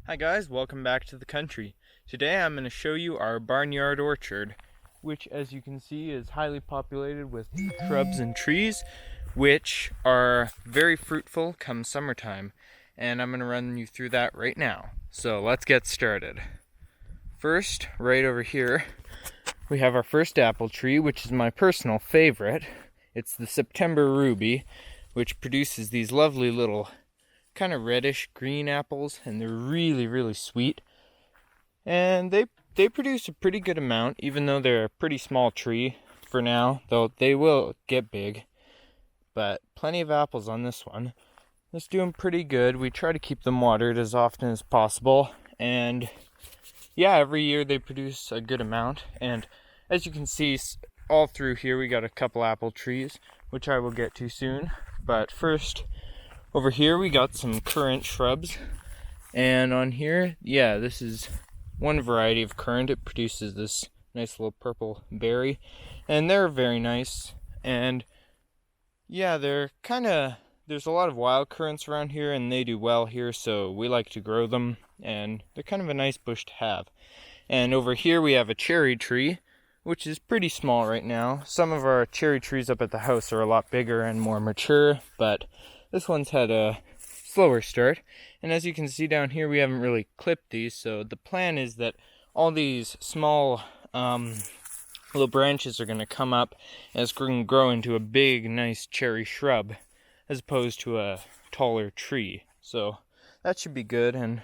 Hi guys, welcome back to the country. Today I'm going to show you our barnyard orchard, which as you can see is highly populated with shrubs and trees, which are very fruitful come summertime. And I'm going to run you through that right now. So let's get started. First, right over here, we have our first apple tree, which is my personal favorite. It's the September Ruby, which produces these lovely little kind of reddish green apples, and they're really sweet, and they produce a pretty good amount, even though they're a pretty small tree for now, though they will get big. But plenty of apples on this one. It's doing pretty good. We try to keep them watered as often as possible, and yeah, every year they produce a good amount. And as you can see, all through here we got a couple apple trees, which I will get to soon. But first, over here we got some currant shrubs, and on here, yeah, this is one variety of currant. It produces this nice little purple berry, and they're very nice. And yeah, there's a lot of wild currants around here, and they do well here, so we like to grow them, and they're kind of a nice bush to have. And over here we have a cherry tree, which is pretty small right now. Some of our cherry trees up at the house are a lot bigger and more mature, but this one's had a slower start. And as you can see down here, we haven't really clipped these, so the plan is that all these small little branches are going to come up and it's going to grow into a big, nice cherry shrub, as opposed to a taller tree. So that should be good, and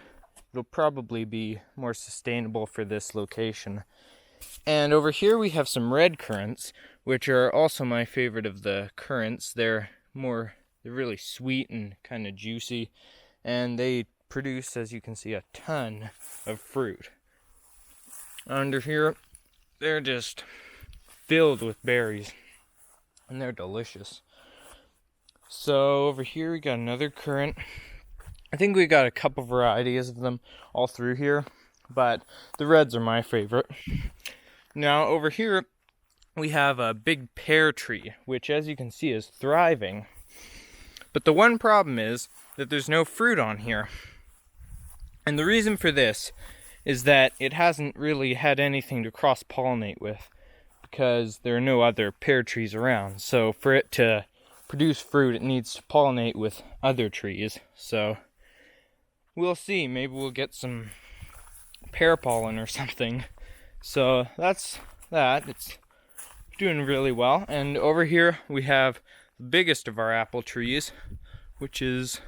it'll probably be more sustainable for this location. And over here we have some red currants, which are also my favorite of the currants. They're really sweet and kind of juicy, and they produce, as you can see, a ton of fruit. Under here, they're just filled with berries, and they're delicious. So over here we got another currant. I think we got a couple varieties of them all through here, but the reds are my favorite. Now over here we have a big pear tree, which as you can see is thriving. But the one problem is that there's no fruit on here. And the reason for this is that it hasn't really had anything to cross-pollinate with, because there are no other pear trees around. So for it to produce fruit, it needs to pollinate with other trees. So we'll see. Maybe we'll get some pear pollen or something. So that's that. It's doing really well. And over here we have the biggest of our apple trees, which is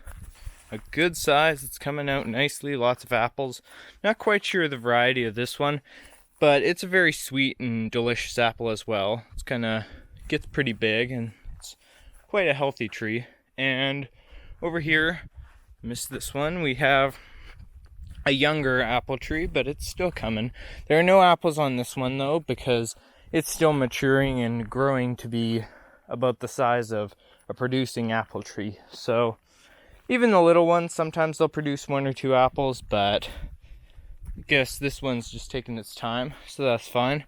a good size. It's coming out nicely, lots of apples. Not quite sure the variety of this one, but it's a very sweet and delicious apple as well. It's gets pretty big, and it's quite a healthy tree. And over here, missed this one, we have a younger apple tree, but it's still coming. There are no apples on this one though, because it's still maturing and growing to be about the size of a producing apple tree. So even the little ones, sometimes they'll produce 1 or 2 apples, but I guess this one's just taking its time, so that's fine.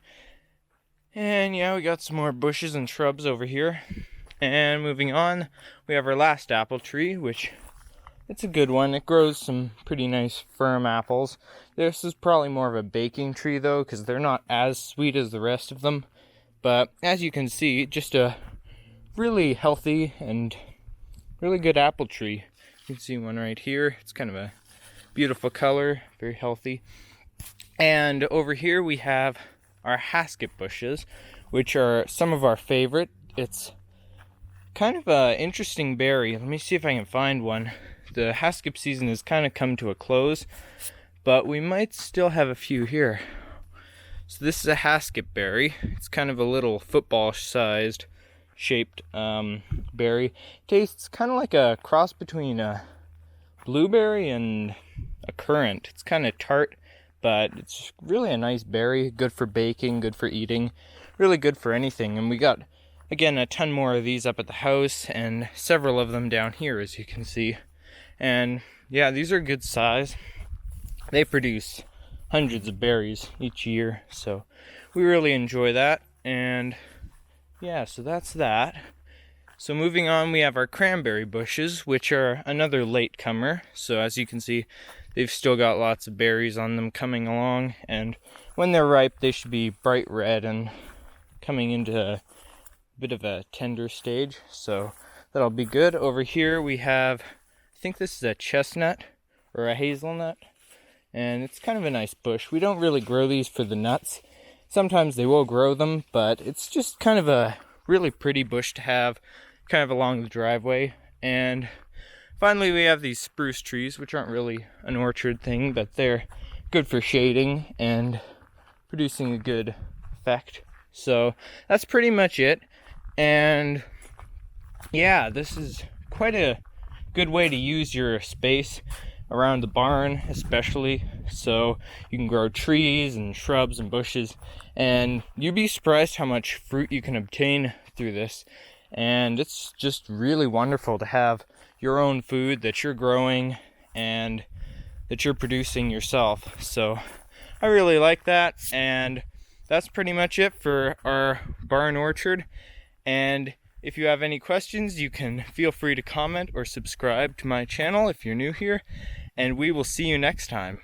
And yeah, we got some more bushes and shrubs over here. And moving on, we have our last apple tree, which it's a good one. It grows some pretty nice firm apples. This is probably more of a baking tree though, because they're not as sweet as the rest of them. But as you can see, just a really healthy and really good apple tree. You can see one right here. It's kind of a beautiful color, very healthy. And over here we have our hasket bushes, which are some of our favorite. It's kind of an interesting berry. Let me see if I can find one. The hasket season has kind of come to a close, but we might still have a few here. So this is a hasket berry. It's kind of a little football-sized shaped berry. Tastes kind of like a cross between a blueberry and a currant. It's kind of tart, but it's really a nice berry. Good for baking, good for eating, really good for anything. And we got, again, a ton more of these up at the house, and several of them down here, as you can see. And yeah, these are good size. They produce hundreds of berries each year, so we really enjoy that. And yeah, so that's that. So moving on, we have our cranberry bushes, which are another latecomer. So as you can see, they've still got lots of berries on them coming along, and when they're ripe they should be bright red and coming into a bit of a tender stage, so that'll be good. Over here we have, I think this is a chestnut or a hazelnut, and it's kind of a nice bush. We don't really grow these for the nuts. Sometimes they will grow them, but it's just kind of a really pretty bush to have kind of along the driveway. And finally we have these spruce trees, which aren't really an orchard thing, but they're good for shading and producing a good effect. So that's pretty much it. And yeah, this is quite a good way to use your space around the barn, especially, so you can grow trees and shrubs and bushes, and you'd be surprised how much fruit you can obtain through this. And it's just really wonderful to have your own food that you're growing and that you're producing yourself. So I really like that, and that's pretty much it for our barn orchard. And if you have any questions, you can feel free to comment or subscribe to my channel if you're new here, and we will see you next time.